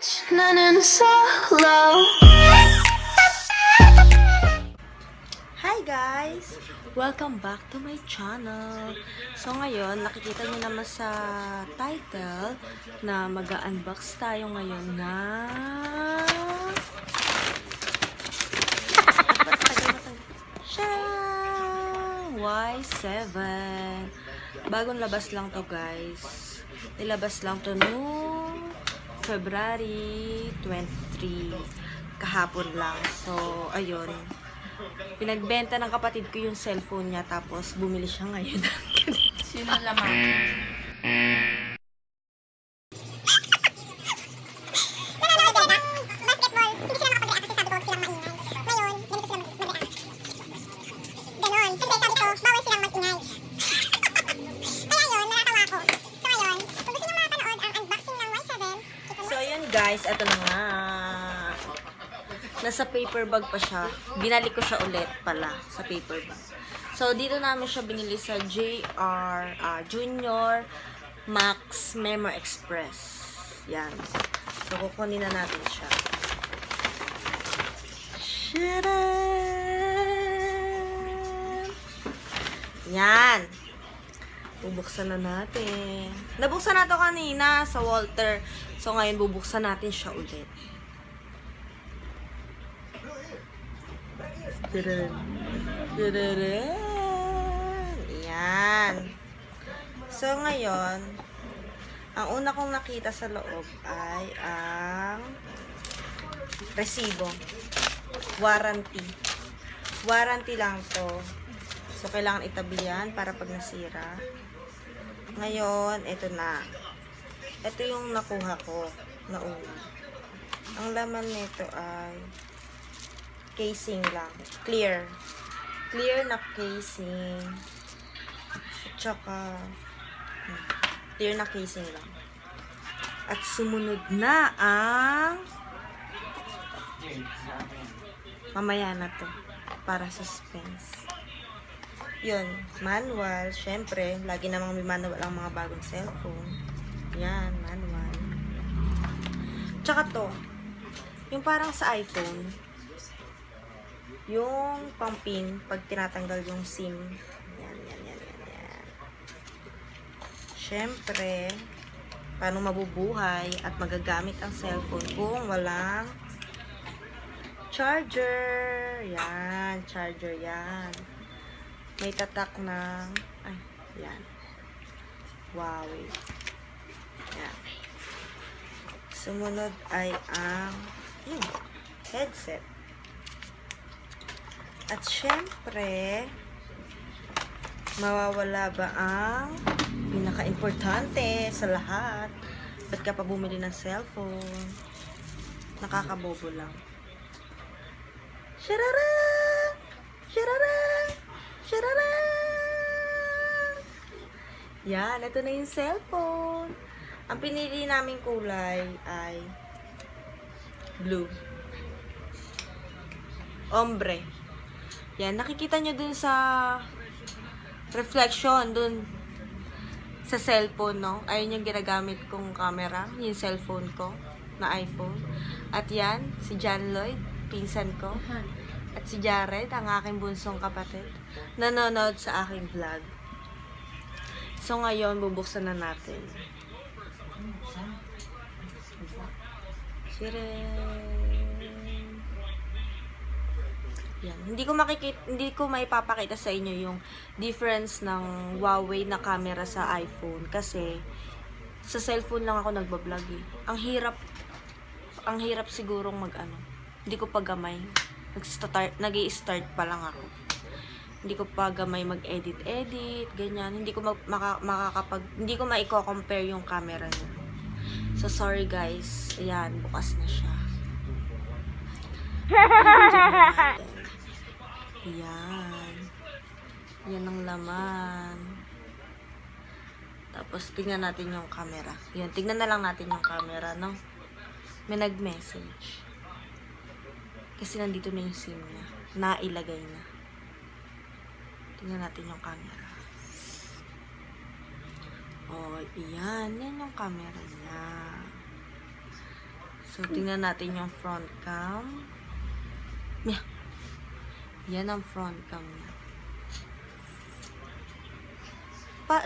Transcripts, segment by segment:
나는 solo. Hi guys! Welcome back to my channel. So ngayon, nakikita niyo naman sa title na mag-unbox tayo ngayon na Y7. Bagong labas lang to guys. Nilabas lang to noong February 23. Kahapon lang. So, ayun. Pinagbenta ng kapatid ko yung cellphone niya, tapos bumili siya ngayon. Sino laman? So, ayun guys, eto na nga. Nasa paper bag pa siya. Binalik ko siya ulit pala sa paper bag. So, dito namin siya binili sa Junior Max Memo Express. Yan. So, kukunin na natin siya. Sharan! Yan. Bubuksan na natin. Nabuksan na to kanina sa Walter. So, ngayon bubuksan natin siya ulit. Yan. So, ngayon, ang una kong nakita sa loob ay ang resibo. Warranty. Warranty lang to. So, kailangan itabi yan para pag nasira. Ngayon, ito na. Ito yung nakuha ko na una. Ang laman nito ay casing lang. Clear. Clear na casing. At saka, clear na casing lang. At sumunod na ang mamaya na to. Para suspense. Yun. Manual. Syempre, lagi namang may manual ang mga bagong cellphone. Yan. Manual. Tsaka to. Yung parang sa iPhone, yung pang-pin, pag tinatanggal yung SIM. Yan. Siyempre, paano mabubuhay at magagamit ang cellphone kung walang charger. Yan, charger yan. May tatak ng, yan. Wow. Yan. Sumunod ay ang, headset. At syempre, mawawala ba ang pinaka-importante sa lahat? Ba't ka pa bumili ng cellphone? Nakakabobo lang. Sharara! Sharara! Sharara! Yan, ito na yung cellphone. Ang pinili naming kulay ay blue. Ombre. Yan, nakikita nyo dun sa reflection, dun sa cellphone, no? Ayun yung ginagamit kong camera, yung cellphone ko, na iPhone. At yan, si John Lloyd, pinsan ko. At si Jared, ang aking bunsong kapatid, nanonood sa aking vlog. So, ngayon, bubuksan na natin. Yan. Hindi ko maipapakita sa inyo yung difference ng Huawei na camera sa iPhone kasi sa cellphone lang ako nagbablog eh. Ang hirap sigurong hindi ko pa gamay. Nag-i-start pa lang ako. Hindi ko pa gamay mag-edit, ganyan. Hindi ko hindi ko maiko-compare yung camera niya. So sorry guys. Ayan, bukas na siya. Yan. Yan ang laman. Tapos, tingnan natin yung camera. Yan, tingnan na lang natin yung camera, no? May nag-message. Kasi nandito na yung SIM niya. Nailagay na. Tingnan natin yung camera. Oh, iyan. Yan yung camera niya. So, So, tingnan natin yung front cam. Yeah. Yan ang front cam niya.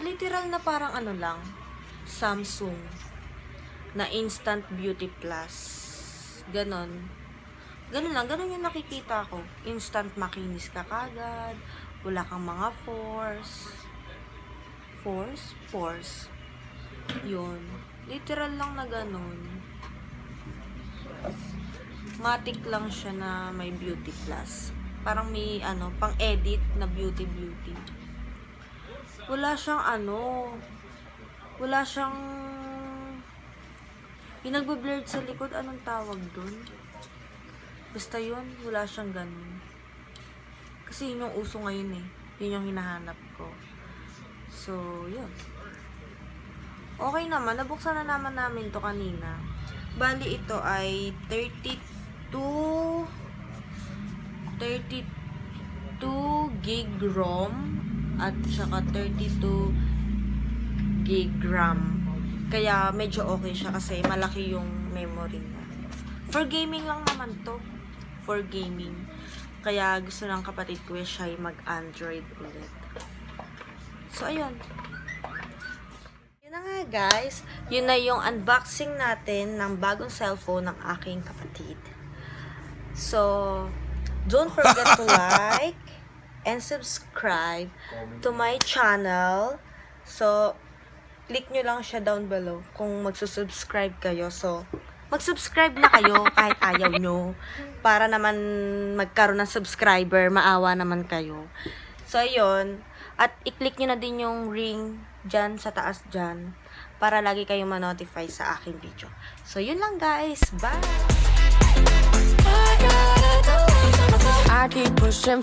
Literal na parang ano lang, Samsung na Instant Beauty Plus. Ganon. Ganon lang. Ganon yung nakikita ko. Instant makinis ka kagad. Wala kang mga pores. Yun. Literal lang na ganon. Matic lang siya na may beauty plus. Parang may pang edit na beauty. Wala siyang wala siyang pinagbe-blurred sa likod. Anong tawag dun? Basta yun, wala siyang ganun. Kasi yun yung uso ngayon eh. Yun yung hinahanap ko. So, yun. Okay naman, nabuksan na naman namin to kanina. Bali, ito ay 32 gig ROM at saka 32 gig RAM. Kaya medyo okay siya kasi malaki yung memory niya. For gaming lang naman to. For gaming. Kaya gusto ng kapatid ko siya ay mag-Android ulit. So, ayun. Yun na nga guys. Yun na yung unboxing natin ng bagong cellphone ng aking kapatid. So, don't forget to like and subscribe to my channel. So, click nyo lang siya down below kung magsusubscribe kayo. So, mag-subscribe na kayo kahit ayaw nyo. Para naman magkaroon ng subscriber, maawa naman kayo. So, ayun. At i-click nyo na din yung ring dyan sa taas dyan para lagi kayong ma-notify sa aking video. So, yun lang guys. Bye! I keep pushing.